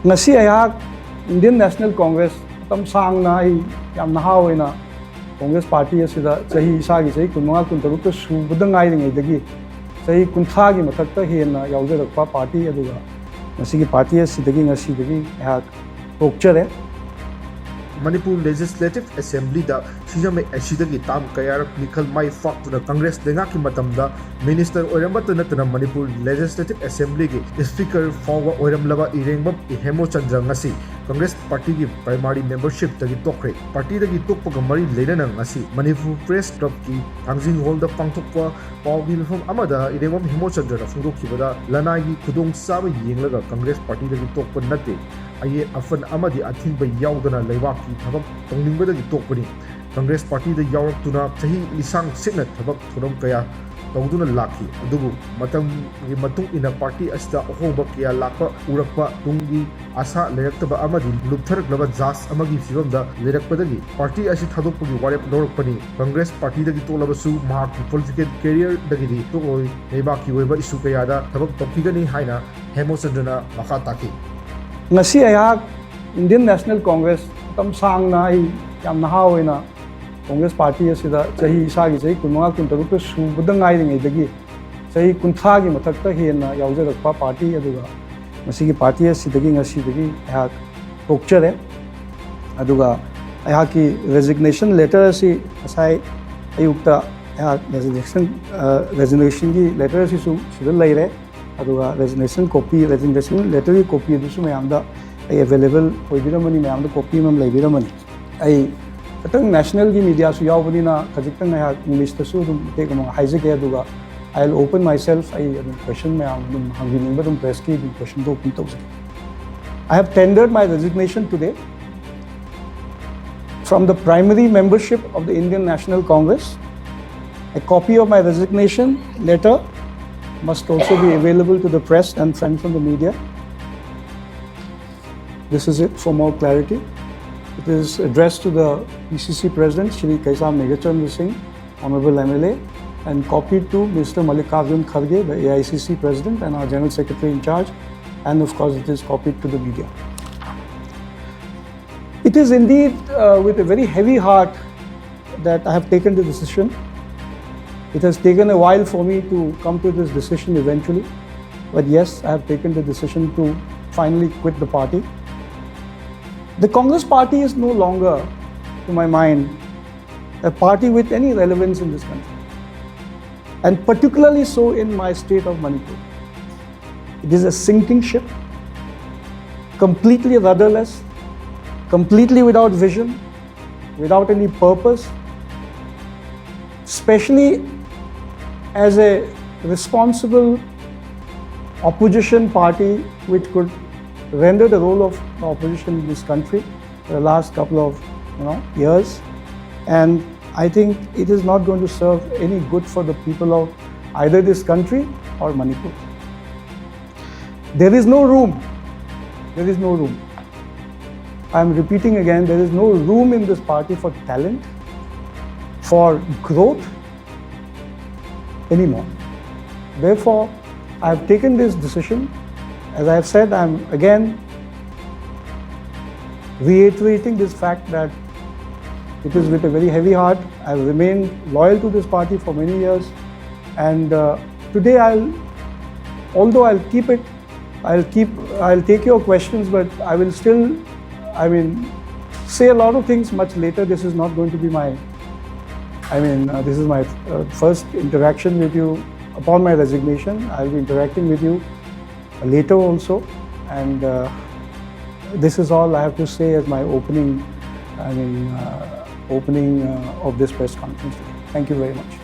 ngasi ayak Indian National Congress tam sang na ai yam na haw ina Congress party asida chahi isagi chahi kunmanga kuntaruk ta subada ngai ringai dagi chahi kuntha gi mathakta hena yaujarakpa party aduga ngasi gi party asidagi ngasi dagi ayak tokchare Manipur Legislative Assembly da sijame asidagi tam kayarak mikhal mai faktuna Congress lengaki matamda Minister oirambata natana Manipur Legislative Assembly gi Speaker forwa oiramlaba Irengbam Hemochandra ngasi Congress Party gi primary membership tagi tokhre party dagi tokpaga mari leinana ngasi Manipur Press Club ki Thangjing Hall da pangthokpa pawgi lefam amada Irengbam Hemochandra da phungdokhibada lanai gi khudong saba yenglaga Congress Party dagi tokpa natte aye afan amadi athingba yaudana leibak ki thabak tongningbadagi tokpani Congress Party da yaurak chahi lisang sikna thabak thoram kaya tawduna lakhi adubu matam gi matung ina party asta ahoba kya lakpa urakpa tungi asa leyaktaba amadi luptharaklaba jas amagi fibamda lerakpadagi party asi thadokpagi warep lorakpani Congress Party dagi tolabasu mahakki political career dagi tokoi leibak ki oiba isu kaya da thabak tokhigani haina Hemochandra makha taki ngasi ayak Indian National Congress tam sang na ai yam na haw ina Congress party asida chahi isagi chahi kunmanga kuntaruk ta subada ngai ringai dagi chahi kuntha gi mathakta hena yaujarakpa party aduga ngasi gi party asidagi ngasi dagi ayak tokchare aduga ayak ki resignation letter asi asai ayukta ayak resignation gi letter asi su sida laire aduga resignation letter gi copy du su mayamda ai available oibiramani mayamda copy mam leibiramani ai katang national gi media su yawbani na kajikta na English ta su dum te kam haije ke aduga I'll open myself I question mayam dum hangin dum press ki dum question do open to I have tendered my resignation today from the primary membership of the Indian National Congress. A copy of my resignation letter must also be available to the press and friends from the media. This is it for more clarity. It is addressed to the PCC President, Shri Kaisam Megachandra Singh, Honorable MLA, and copied to Mr. Mallikarjun Kharge, the AICC President and our General Secretary in charge, and of course it is copied to the media. It is indeed with a very heavy heart that I have taken the decision. It has taken a while for me to come to this decision eventually, but yes, I have taken the decision to finally quit the party. The Congress party is no longer, to my mind, a party with any relevance in this country, and particularly so in my state of Manipur. It is a sinking ship, completely rudderless, completely without vision, without any purpose, especially as a responsible opposition party which could render the role of the opposition in this country for the last couple of years. And I think it is not going to serve any good for the people of either this country or Manipur. There is no room. There is no room. I am repeating again, there is no room in this party for talent, for growth anymore. Therefore, I have taken this decision. As I have said, I am again reiterating this fact that it is with a very heavy heart. I have remained loyal to this party for many years, and today although I'll take your questions, but I will still, say a lot of things much later. This is not going to be my, this is my first interaction with you upon my resignation. I'll be interacting with you later also, and this is all I have to say as my opening of this press conference today. Thank you very much.